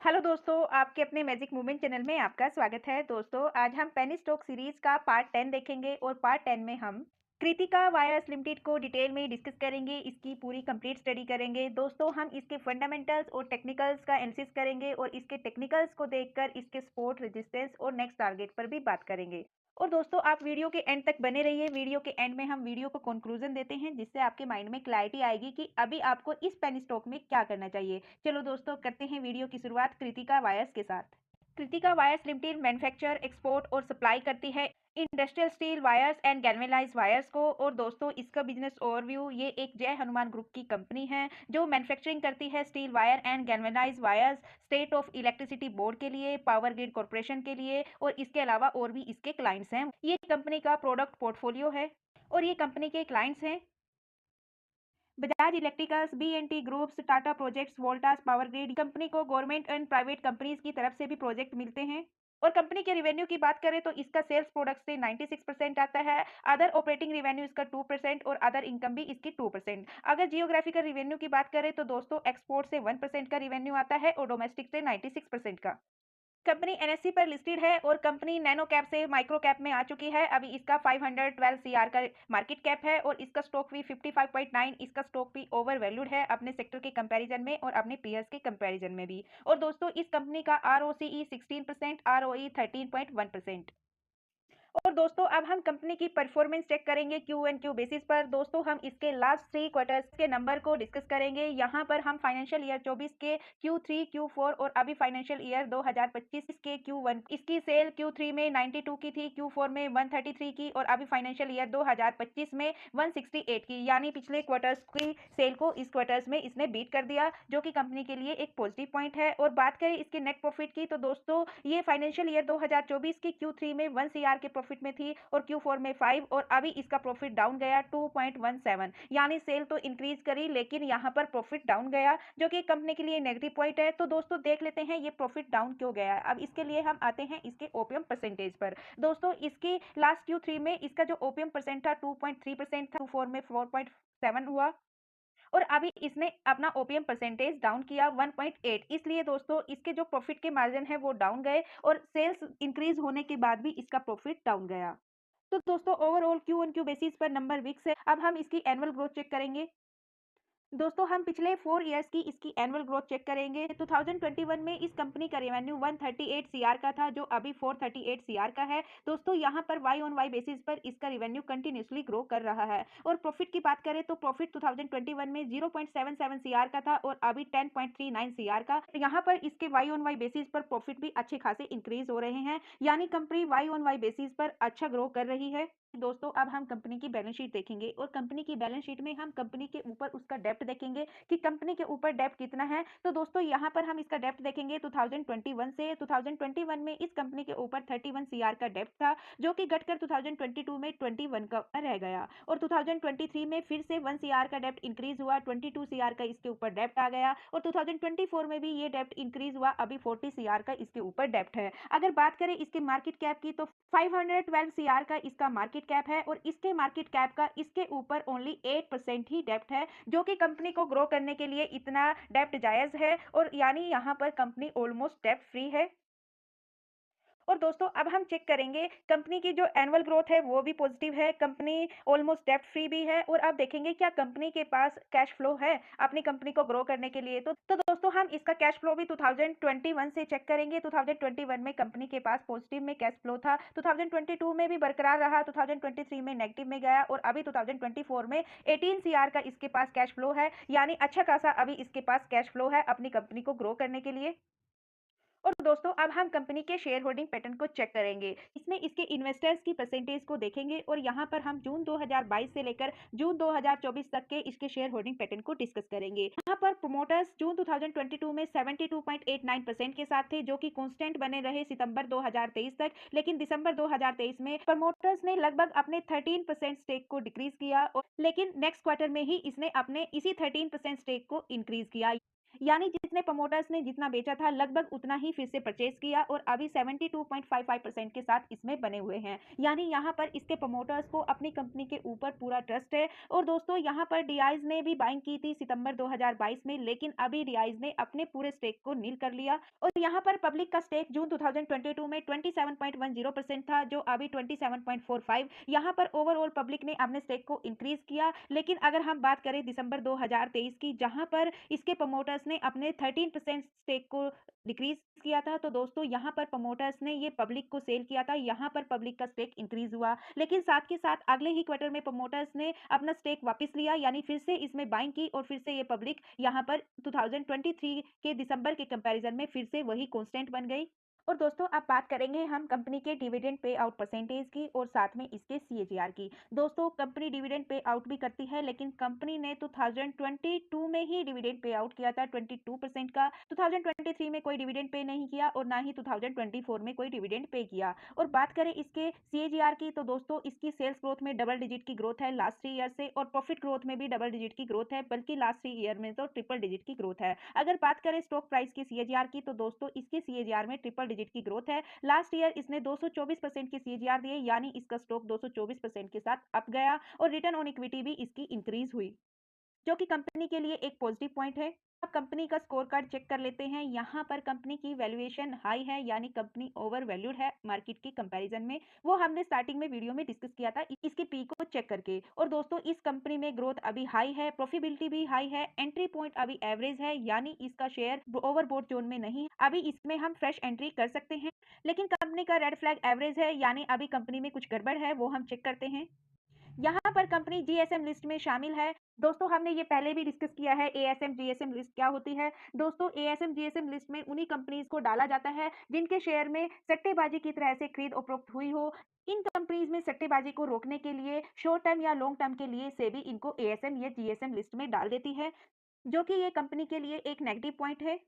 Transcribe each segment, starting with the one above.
Hello दोस्तों, आपके अपने मैजिक मूवमेंट चैनल में आपका स्वागत है। दोस्तों, आज हम पेनी स्टॉक सीरीज का पार्ट 10 देखेंगे और पार्ट 10 में हम कृतिका वायर्स लिमिटेड को डिटेल में डिस्कस करेंगे, इसकी पूरी कंप्लीट स्टडी करेंगे। दोस्तों, हम इसके फंडामेंटल्स और टेक्निकल्स का एनालिसिस करेंगे और इसके टेक्निकल्स को देखकर इसके सपोर्ट, रेजिस्टेंस और नेक्स्ट टारगेट पर भी बात करेंगे। और दोस्तों, आप वीडियो के एंड तक बने रहिए। वीडियो के एंड में हम वीडियो को कंक्लूजन देते हैं, जिससे आपके माइंड में क्लैरिटी आएगी कि अभी आपको इस पेनी स्टॉक में क्या करना चाहिए। चलो दोस्तों, करते हैं वीडियो की शुरुआत कृतिका वायर्स के साथ। Kritika wires limited manufacture, export और सप्लाई करती है industrial steel wires and galvanised wires को। और दोस्तों, इसका बिजनेस ओवरव्यू, ये एक जय हनुमान ग्रुप की कंपनी है जो मैन्युफैक्चरिंग करती है steel wire and galvanised wires state of electricity board के लिए, पावर ग्रिड कॉर्पोरेशन के लिए और इसके अलावा और भी इसके क्लाइंट्स हैं। ये कंपनी का प्रोडक्ट पोर्टफोलियो है और ये कंपनी के क्लाइंट्स हैं बजाज इलेक्ट्रिकल्स, बी&टी groups, Tata projects, Voltas power grid. Company को गवर्नमेंट एंड प्राइवेट कंपनीज की तरफ से भी प्रोजेक्ट मिलते हैं। और कंपनी के रिवेन्यू की बात करें तो इसका सेल्स प्रोडक्ट से 96% आता है। अदर ऑपरेटिंग रिवेन्यू इसका 2% और अदर इनकम भी इसकी 2%। अगर जियोग्राफिकल रिवेन्यू की बात करें तो दोस्तों, एक्सपोर्ट से 1% का रिवेन्यू आता है और डोमेस्टिक से 96% का। कंपनी एनएससी पर लिस्टेड है और कंपनी नैनो कैप से माइक्रो कैप में आ चुकी है। अभी इसका 512 सीआर का मार्केट कैप है और इसका स्टॉक भी 55.9, इसका स्टॉक भी ओवर वैल्यूड है अपने सेक्टर के कंपैरिजन में और अपने पीयर्स के कंपैरिजन में भी। और दोस्तों, इस कंपनी का आरओसीई 16%, आरओई 13.1%। और दोस्तों, अब हम कंपनी की परफॉर्मेंस चेक करेंगे क्यू एंड क्यू बेसिस पर। दोस्तों, हम इसके लास्ट 3 क्वार्टर्स के नंबर को डिस्कस करेंगे। यहाँ पर हम फाइनेंशियल ईयर 24 के Q3, Q4 और अभी फाइनेंशियल ईयर 2025 के Q1। इसकी सेल Q3 में 92 की थी, Q4 में 133 की और अभी फाइनेंशियल ईयर 2025 में 168 की। यानी पिछले क्वार्टर्स की सेल को इस क्वार्टर्स में इसने बीट कर दिया, जो कि कंपनी के लिए एक पॉजिटिव पॉइंट है। और बात करें इसके नेट प्रॉफिट की तो दोस्तों, ये फाइनेंशियल ईयर 2024 की Q3 में 1 सीआर के प्रॉफिट में थी और Q4 में 5 और अभी इसका प्रॉफिट डाउन गया 2.17। यानी सेल तो इंक्रीज करी लेकिन यहाँ पर प्रॉफिट डाउन गया, जो कि कंपनी के लिए नेगेटिव पॉइंट है। तो दोस्तों, देख लेते हैं ये प्रॉफिट डाउन क्यों गया है। अब इसके लिए हम आते हैं इसके ओपीएम परसेंटेज पर। दोस्तों, इसकी लास्ट Q3 में इसका जो ओपीएम परसेंट था 2.3% था, Q4 में 4.7 हुआ और अभी इसने अपना ओपीएम परसेंटेज डाउन किया 1.8। इसलिए दोस्तों, इसके जो प्रॉफिट के मार्जिन है वो डाउन गए और सेल्स इंक्रीज होने के बाद भी इसका प्रॉफिट डाउन गया। तो दोस्तों, overall Q on Q basis पर नंबर वीक्स है। अब हम इसकी एनुअल ग्रोथ चेक करेंगे। दोस्तों, हम पिछले 4 इयर्स की इसकी एनुअल ग्रोथ चेक करेंगे। 2021 में इस कंपनी का रेवेन्यू 138 सीआर का था, जो अभी 438 सीआर का है। दोस्तों, यहाँ पर वाई ऑन वाई बेसिस पर इसका रेवेन्यू कंटिन्यूसली ग्रो कर रहा है। और प्रॉफिट की बात करें तो प्रॉफिट 2021 में 0.77 सीआर का था और अभी 10.39 सीआर का। यहाँ पर इसके वाई ऑन वाई बेसिस पर प्रॉफिट भी अच्छे खासे इंक्रीज हो रहे हैं, यानी company Y on Y basis पर अच्छा ग्रो कर रही है। दोस्तों, अब हम कंपनी की बैलेंस शीट देखेंगे और कंपनी की बैलेंस शीट में हम कंपनी के ऊपर उसका डेप्ट देखेंगे कि कंपनी के ऊपर डेप्ट कितना है। तो दोस्तों, यहाँ पर हम इसका डेप्ट देखेंगे 2021 से। 2021 में इस कंपनी के ऊपर 31 सीआर का डेप्ट था, जो कि घटकर 2022 में 21 का रह गया और 2023 में फिर से 1 सीआर का डेप्ट इंक्रीज हुआ, 22 सीआर का इसके ऊपर डेप्ट आ गया और 2024 में भी ये डेप्ट इंक्रीज हुआ, अभी 40 सीआर का इसके ऊपर डेप्ट है। अगर बात करें इसके मार्केट कैप की तो 512 सीआर का इसका मार्केट कैप है और इसके मार्केट कैप का इसके ऊपर ओनली 8% ही डेप्ट है, जो कि कंपनी को ग्रो करने के लिए इतना डेप्ट जायज है और यानी यहाँ पर कंपनी ऑलमोस्ट डेप्ट फ्री है। और दोस्तों, अब हम चेक करेंगे कंपनी की जो एनुअल ग्रोथ है वो भी पॉजिटिव है, कंपनी ऑलमोस्ट डेप्ट फ्री भी है। और अब देखेंगे क्या कंपनी के पास कैश फ्लो है अपनी कंपनी को ग्रो करने के लिए। तो दोस्तों, हम इसका कैश फ्लो भी 2021 से चेक करेंगे। 2021 में कंपनी के पास पॉजिटिव में कैश फ्लो था, 2022 में भी बरकरार रहा, 2023 में नेगेटिव में गया और अभी 2024 में 18 सीआर का इसके पास कैश फ्लो है, यानी अच्छा खासा अभी इसके पास कैश फ्लो है अपनी कंपनी को ग्रो करने के लिए। और दोस्तों, अब हम कंपनी के शेयर होल्डिंग पैटर्न को चेक करेंगे। इसमें इसके इन्वेस्टर्स की परसेंटेज को देखेंगे और यहाँ पर हम जून 2022 से लेकर जून 2024 तक के इसके शेयर होल्डिंग पैटर्न को डिस्कस करेंगे। यहाँ पर प्रोमोटर्स जून 2022 में 72.89% के साथ थे, जो कि कांस्टेंट बने रहे सितंबर 2023 तक। लेकिन दिसंबर 2023 में प्रमोटर्स ने लगभग अपने 13% स्टेक को डिक्रीज किया और लेकिन नेक्स्ट क्वार्टर में ही इसने अपने इसी 13% स्टेक को इंक्रीज किया। यानी जितने प्रमोटर्स ने जितना बेचा था लगभग उतना ही फिर से परचेज किया और अभी 72.55% के साथ इसमें बने हुए हैं। यानी यहाँ पर इसके प्रमोटर्स को अपनी कंपनी के ऊपर पूरा ट्रस्ट है। और दोस्तों यहाँ पर डीआईज ने भी बाइंग की थी सितंबर 2022 में, लेकिन अभी डीआईज ने अपने पूरे स्टेक को नील कर लिया और यहाँ पर पब्लिक का स्टेक जून 2022 में 27.10% था, जो अभी 27.45। यहाँ पर ओवरऑल पब्लिक ने अपने स्टेक को इंक्रीज किया। लेकिन अगर हम बात करें दिसंबर 2023 की, जहां पर इसके प्रमोटर्स ने अपने 13% स्टेक को डिक्रीज किया था, तो दोस्तों यहाँ पर प्रमोटर्स ने ये पब्लिक को सेल किया था। यहाँ पर पब्लिक का स्टेक इंक्रीज हुआ, लेकिन साथ के साथ अगले ही क्वार्टर में प्रमोटर्स ने अपना स्टेक वापस लिया, यानी फिर से इसमें बाइंग की और फिर से ये पब्लिक यहाँ पर 2023 के दिसंबर के कंपैरिजन में फिर से वही कांस्टेंट बन गई। और दोस्तों अब बात करेंगे हम कंपनी के डिविडेंड पे आउट परसेंटेज की और साथ में इसके सीएजीआर की। दोस्तों कंपनी डिविडेंड पे आउट भी करती है, लेकिन कंपनी ने 2022 में ही डिविडेंड पे आउट किया था 22% का। 2023 में कोई डिविडेंड पे नहीं किया और ना ही 2024 में कोई डिविडेंड पे किया। और बात करें इसके सीएजीआर की, तो दोस्तों इसकी सेल्स ग्रोथ में डबल डिजिट की ग्रोथ है लास्ट 3 ईयर से, और प्रॉफिट ग्रोथ में भी डबल डिजिट की ग्रोथ है, बल्कि लास्ट 3 ईयर में तो ट्रिपल डिजिट की ग्रोथ है। अगर बात करें स्टॉक प्राइस की सीएजीआर की, तो दोस्तों इसके सीएजीआर में ट्रिपल डिजिट की ग्रोथ है। लास्ट ईयर इसने 224% की सीएजीआर दिए, यानी इसका स्टॉक 224% के साथ अप गया और रिटर्न ऑन इक्विटी भी इसकी इंक्रीज हुई, जो कि कंपनी के लिए एक पॉजिटिव पॉइंट है। अब कंपनी का स्कोर कार्ड चेक कर लेते हैं। यहाँ पर कंपनी की वैल्यूएशन हाई है, यानी कंपनी ओवर वैल्यूड है मार्केट के कंपैरिजन में। वो हमने स्टार्टिंग में वीडियो में डिस्कस किया था इसके पी को चेक करके। और दोस्तों इस कंपनी में ग्रोथ अभी हाई है, प्रॉफिटेबिलिटी भी हाई है, एंट्री पॉइंट अभी एवरेज है, यानी इसका शेयर ओवरबोट जोन में नहीं है, अभी इसमें हम फ्रेश एंट्री कर सकते हैं। लेकिन कंपनी का रेड फ्लैग एवरेज है, यानी अभी कंपनी में कुछ गड़बड़ है, वो हम चेक करते हैं। यहाँ पर कंपनी जीएसएम लिस्ट में शामिल है। दोस्तों हमने ये पहले भी डिस्कस किया है एएसएम जीएसएम लिस्ट क्या होती है। दोस्तों एएसएम जीएसएम लिस्ट में उन्हीं कंपनीज को डाला जाता है जिनके शेयर में सट्टेबाजी की तरह से खरीद उपरोक्त हुई हो। इन कंपनीज में सट्टेबाजी को रोकने के लिए शॉर्ट टर्म या लॉन्ग टर्म के लिए सेबी इनको एएसएम या जीएसएम लिस्ट में डाल देती है, जो कि ये कंपनी के लिए एक नेगेटिव पॉइंट है।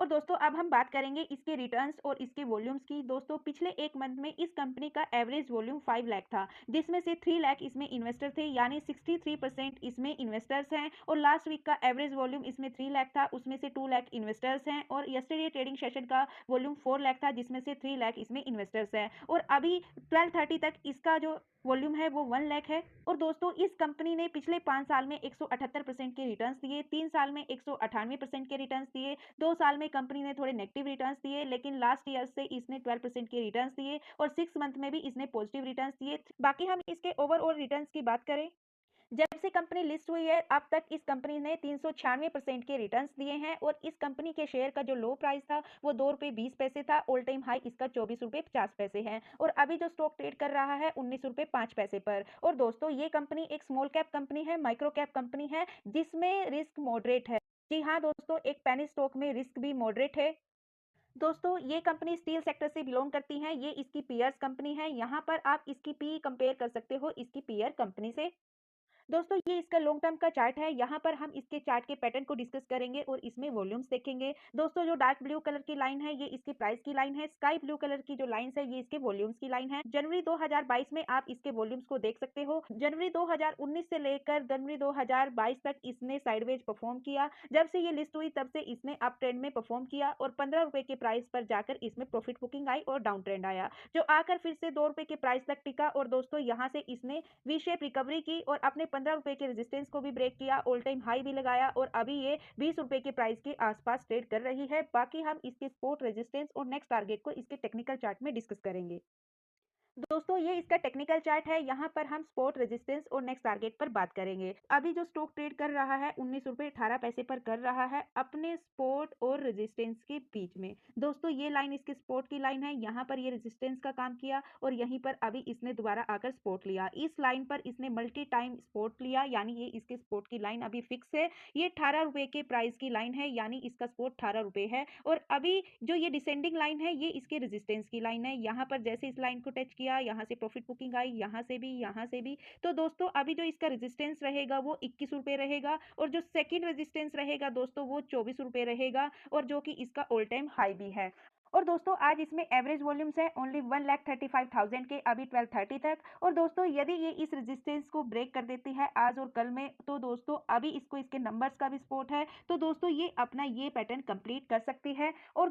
और दोस्तों अब हम बात करेंगे इसके रिटर्न्स और इसके वॉल्यूम्स की। दोस्तों पिछले एक मंथ में इस कंपनी का एवरेज वॉल्यूम 5 लाख था, जिसमें से 3 लाख इसमें इन्वेस्टर थे, यानी 63% इसमें इन्वेस्टर्स हैं। और लास्ट वीक का एवरेज वॉल्यूम इसमें 3 लाख था, उसमें से 2 लाख इन्वेस्टर्स हैं। और यस्टरडे ट्रेडिंग सेशन का वॉल्यूम 4 लाख था, जिसमें से 3 लाख इसमें इन्वेस्टर्स हैं। और अभी 12:30 तक इसका जो वॉल्यूम है वो 1 लाख है। और दोस्तों इस कंपनी ने पिछले 5 साल में 178% के रिटर्न्स दिए, 3 साल में 198% के रिटर्न्स दिए, 2 साल में कंपनी ने थोड़े नेगेटिव रिटर्न्स दिए, लेकिन लास्ट ईयर से इसने 12% के रिटर्न्स दिए और 6 मंथ में भी इसने पॉजिटिव रिटर्न्स दिए। बाकी हम इसके ओवरऑल रिटर्न्स की बात करें, जब से कंपनी लिस्ट हुई है अब तक इस कंपनी ने 396% के रिटर्न्स दिए हैं। और इस कंपनी के शेयर का जो लो प्राइस था वो ₹2.20 था, ऑल टाइम हाई इसका ₹24.50 है। और अभी जो स्टॉक ट्रेड कर रहा है ₹19.05 पर। और दोस्तों ये कंपनी एक स्मॉल कैप कंपनी है, माइक्रो कैप कंपनी है, जिसमें रिस्क मॉडरेट है। जी हाँ दोस्तों, एक पेनी स्टॉक में रिस्क भी मॉडरेट है। दोस्तों ये कंपनी स्टील सेक्टर से बिलोंग करती है, ये इसकी पीयर्स कंपनी है। यहाँ पर आप इसकी पी कंपेयर कर सकते हो इसकी पीयर कंपनी से। दोस्तों ये इसका लॉन्ग टर्म का चार्ट है। यहाँ पर हम इसके चार्ट के पैटर्न को डिस्कस करेंगे और इसमें वॉल्यूम्स देखेंगे। दोस्तों जो डार्क ब्लू कलर की लाइन है ये इसके प्राइस की लाइन है, स्काई ब्लू कलर की जो लाइन है ये इसके वॉल्यूम्स की लाइन है। जनवरी 2022 में आप इसके वॉल्यूम्स को देख सकते हो। जनवरी 2019 से लेकर जनवरी 2022 तक इसने साइडवेज परफॉर्म किया। जब से ये लिस्ट हुई तब से इसने अप ट्रेंड में परफॉर्म किया और ₹15 के प्राइस पर जाकर इसमें प्रॉफिट बुकिंग आई और डाउन ट्रेंड आया, जो आकर फिर से ₹2 के प्राइस तक टिका। और दोस्तों यहाँ से इसने वी शेप रिकवरी की और अपने ₹15 के रेजिस्टेंस को भी ब्रेक किया, ऑल टाइम हाई भी लगाया और अभी ये ₹20 के प्राइस के आसपास ट्रेड कर रही है। बाकी हम इसके सपोर्ट रेजिस्टेंस और नेक्स्ट टारगेट को इसके टेक्निकल चार्ट में डिस्कस करेंगे। दोस्तों ये इसका टेक्निकल चार्ट है। यहाँ पर हम सपोर्ट रेजिस्टेंस और नेक्स्ट टारगेट पर बात करेंगे। अभी जो स्टॉक ट्रेड कर रहा है ₹19.18 पर कर रहा है अपने सपोर्ट और रेजिस्टेंस के बीच में। दोस्तों ये लाइन इसके सपोर्ट की लाइन है, यहाँ पर ये रेजिस्टेंस का काम किया और यहीं पर अभी इसने दोबारा आकर सपोर्ट लिया। इस लाइन पर इसने मल्टी टाइम सपोर्ट लिया, यानी ये इसके सपोर्ट की लाइन अभी फिक्स है। ये ₹18 के प्राइस की लाइन है, यानी इसका सपोर्ट ₹18 है। और अभी जो ये डिसेंडिंग लाइन है ये इसके रेजिस्टेंस की लाइन है। यहाँ पर जैसे इस लाइन को टच किया यहाँ से प्रॉफिट बुकिंग आई, यहाँ से भी, यहाँ से भी। तो दोस्तों अभी जो इसका रेजिस्टेंस रहेगा वो ₹21 रहेगा और जो सेकंड रेजिस्टेंस रहेगा दोस्तों वो ₹24 रहेगा और जो कि इसका ऑल टाइम हाई भी है। और दोस्तों आज इसमें एवरेज वॉल्यूम्स है ओनली 1,35,000 के अभी 12:30 तक। और दोस्तों यदि ये इस रेजिस्टेंस को ब्रेक कर देती है आज और कल में, तो दोस्तों अभी इसको इसके नंबर्स का भी सपोर्ट है, तो दोस्तों ये अपना ये पैटर्न कंप्लीट कर सकती है। और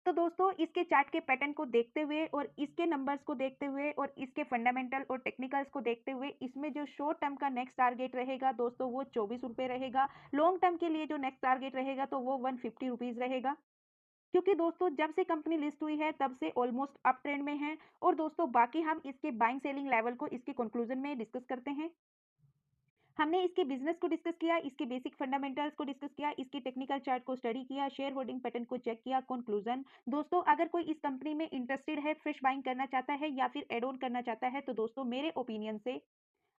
दोस्तों इसके चार्ट के पैटर्न को देखते हुए और इसके नंबर्स को देखते हुए और इसके फंडामेंटल और टेक्निकल्स को देखते हुए इसमें जो शॉर्ट टर्म का नेक्स्ट टारगेट रहेगा दोस्तों वो 24 रुपये रहेगा। लॉन्ग टर्म के लिए जो नेक्स्ट टारगेट रहेगा तो वो 150 रुपीज़ रहेगा। क्योंकि दोस्तों जब से कंपनी लिस्ट हुई है तब से ऑलमोस्ट अप ट्रेंड में है। और दोस्तों बाकी हम इसके बाइंग सेलिंग लेवल को इसके कंक्लूजन में डिस्कस करते हैं। हमने इसके बिजनेस को डिस्कस किया, इसके बेसिक फंडामेंटल्स को डिस्कस किया, इसकी टेक्निकल चार्ट को स्टडी किया, शेयर होल्डिंग पैटर्न को चेक किया। कंक्लूजन दोस्तों अगर कोई इस कंपनी में इंटरेस्टेड है, फ्रेश बाइंग करना चाहता है या फिर एड ऑन करना चाहता है, तो दोस्तों मेरे ओपिनियन से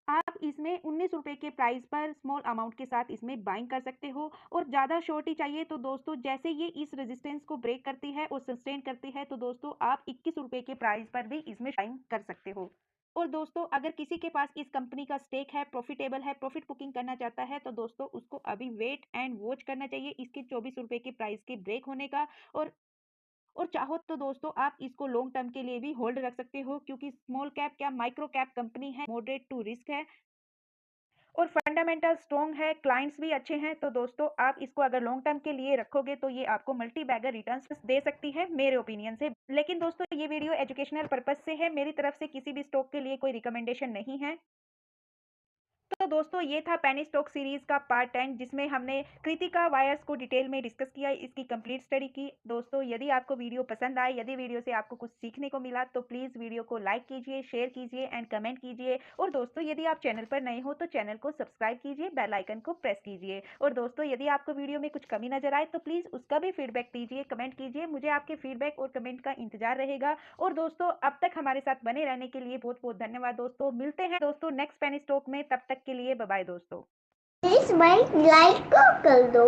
आप इसमें 19 रुपए के प्राइस पर स्मॉल अमाउंट के साथ इसमें बाइंग कर सकते हो। और ज़्यादा शॉर्ट ही चाहिए तो दोस्तों जैसे ये इस रेजिस्टेंस को ब्रेक करती है और सस्टेन करती है तो दोस्तों आप 21 रुपए के प्राइस पर भी इसमें बाइंग कर सकते हो। और दोस्तों अगर किसी के पास इस कंपनी का स्टेक है, प्रॉफिटेबल है, प्रॉफिट बुकिंग करना चाहता है, तो दोस्तों उसको अभी वेट एंड वॉच करना चाहिए इसके 24 रुपए के प्राइस के ब्रेक होने का। और और चाहो तो दोस्तों आप इसको लॉन्ग टर्म के लिए भी होल्ड रख सकते हो, क्योंकि स्मॉल कैप क्या माइक्रो कैप कंपनी है, मॉडरेट टू रिस्क है और फंडामेंटल स्ट्रॉन्ग है, क्लाइंट्स भी अच्छे हैं। तो दोस्तों आप इसको अगर लॉन्ग टर्म के लिए रखोगे तो ये आपको मल्टी बैगर रिटर्न्स दे सकती है मेरे ओपिनियन से। लेकिन दोस्तों ये वीडियो एजुकेशनल पर्पस से है, मेरी तरफ से किसी भी स्टॉक के लिए कोई रिकमेंडेशन नहीं है। तो दोस्तों ये था पेनी स्टॉक सीरीज का पार्ट 10 जिसमें हमने कृतिका वायर्स को डिटेल में डिस्कस किया, इसकी कंप्लीट स्टडी की। दोस्तों यदि आपको वीडियो पसंद आए, यदि वीडियो से आपको कुछ सीखने को मिला तो प्लीज़ वीडियो को लाइक कीजिए, शेयर कीजिए एंड कमेंट कीजिए। और दोस्तों यदि आप चैनल पर नए हो तो चैनल को सब्सक्राइब कीजिए, बेल आइकन को प्रेस कीजिए। और दोस्तों यदि आपको वीडियो में कुछ कमी नजर आए तो प्लीज़ उसका भी फीडबैक दीजिए, कमेंट कीजिए, मुझे आपके फीडबैक और कमेंट का इंतजार रहेगा। और दोस्तों अब तक हमारे साथ बने रहने के लिए बहुत बहुत धन्यवाद दोस्तों। मिलते हैं दोस्तों नेक्स्ट पेनी स्टॉक में, तब तक के लिए बाय बाय दोस्तों। प्लीज भाई लाइक को कर दो।